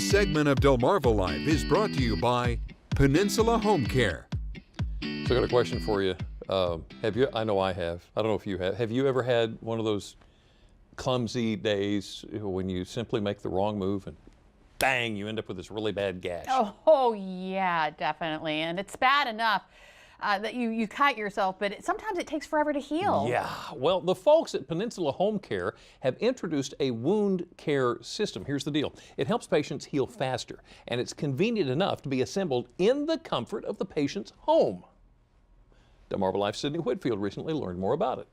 This segment of Delmarva Life is brought to you by Peninsula Home Care. So I got a question for you. Have you? I know I have. I don't know if you have. Have you ever had one of those clumsy days when you simply make the wrong move and bang, you end up with this really bad gash? Oh yeah, definitely. And it's bad enough that you cut yourself, but sometimes it takes forever to heal. Yeah, well, the folks at Peninsula Home Care have introduced a wound care system. Here's the deal. It helps patients heal faster, and it's convenient enough to be assembled in the comfort of the patient's home. Delmarva Life's Sydney Whitfield recently learned more about it.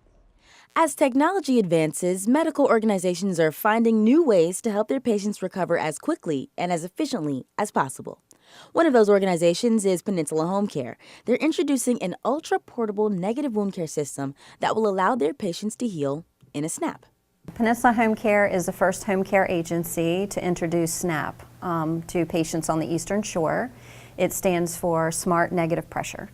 As technology advances, medical organizations are finding new ways to help their patients recover as quickly and as efficiently as possible. One of those organizations is Peninsula Home Care. They're introducing an ultra-portable negative wound care system that will allow their patients to heal in a snap. Peninsula Home Care is the first home care agency to introduce SNAP to patients on the Eastern Shore. It stands for Smart Negative Pressure.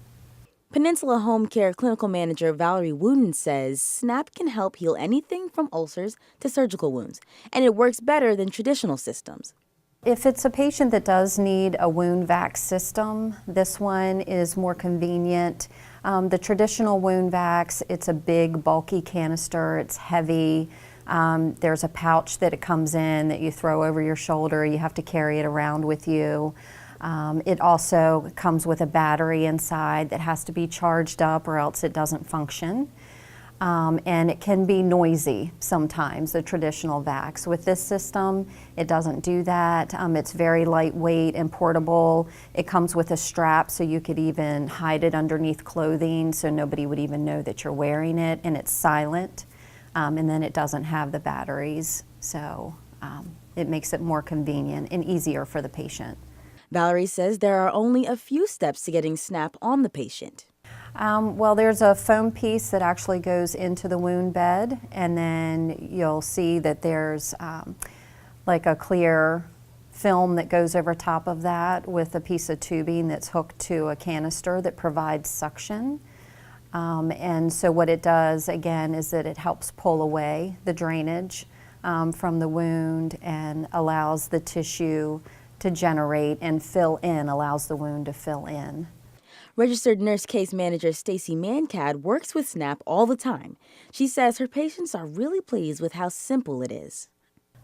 Peninsula Home Care Clinical Manager Valerie Wooten says SNAP can help heal anything from ulcers to surgical wounds, and it works better than traditional systems. If it's a patient that does need a wound vac system, this one is more convenient. The traditional wound vacs, it's a big bulky canister, it's heavy. There's a pouch that it comes in that you throw over your shoulder, you have to carry it around with you. It also comes with a battery inside that has to be charged up or else it doesn't function. And it can be noisy sometimes, the traditional vacs. With this system, it doesn't do that. It's very lightweight and portable. It comes with a strap so you could even hide it underneath clothing so nobody would even know that you're wearing it, and it's silent. And then it doesn't have the batteries, so it makes it more convenient and easier for the patient. Valerie says there are only a few steps to getting SNAP on the patient. Well, there's a foam piece that actually goes into the wound bed, and then you'll see that there's like a clear film that goes over top of that with a piece of tubing that's hooked to a canister that provides suction. And so what it does, again, is that it helps pull away the drainage from the wound and allows the tissue to generate and fill in, allows the wound to fill in. Registered nurse case manager Stacy Mancad works with SNAP all the time. She says her patients are really pleased with how simple it is.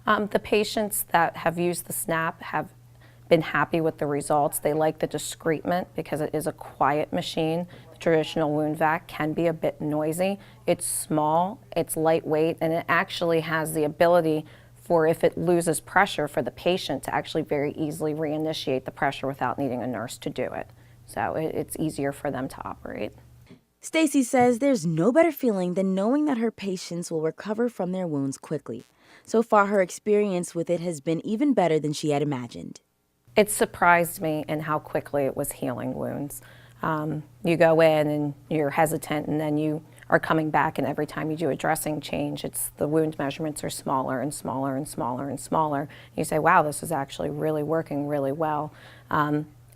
The patients that have used the SNAP have been happy with the results. They like the discreetment because it is a quiet machine. The traditional wound vac can be a bit noisy. It's small, it's lightweight, and it actually has the ability for, if it loses pressure, for the patient to actually very easily reinitiate the pressure without needing a nurse to do it. So it's easier for them to operate. Stacy says there's no better feeling than knowing that her patients will recover from their wounds quickly. So far, her experience with it has been even better than she had imagined. It surprised me in how quickly it was healing wounds. You go in and you're hesitant, and then you are coming back, and every time you do a dressing change, the wound measurements are smaller and smaller and smaller and smaller. You say, wow, this is actually really working really well.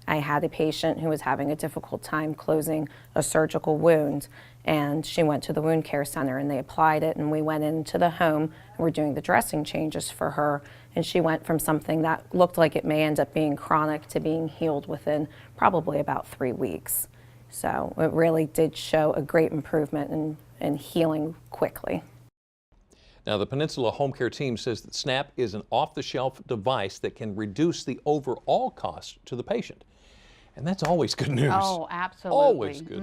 I had a patient who was having a difficult time closing a surgical wound, and she went to the wound care center and they applied it, and we went into the home and we're doing the dressing changes for her, and she went from something that looked like it may end up being chronic to being healed within probably about 3 weeks. So it really did show a great improvement in healing quickly. Now, the Peninsula Home Care team says that SNAP is an off-the-shelf device that can reduce the overall cost to the patient. And that's always good news. Oh, absolutely. Always good.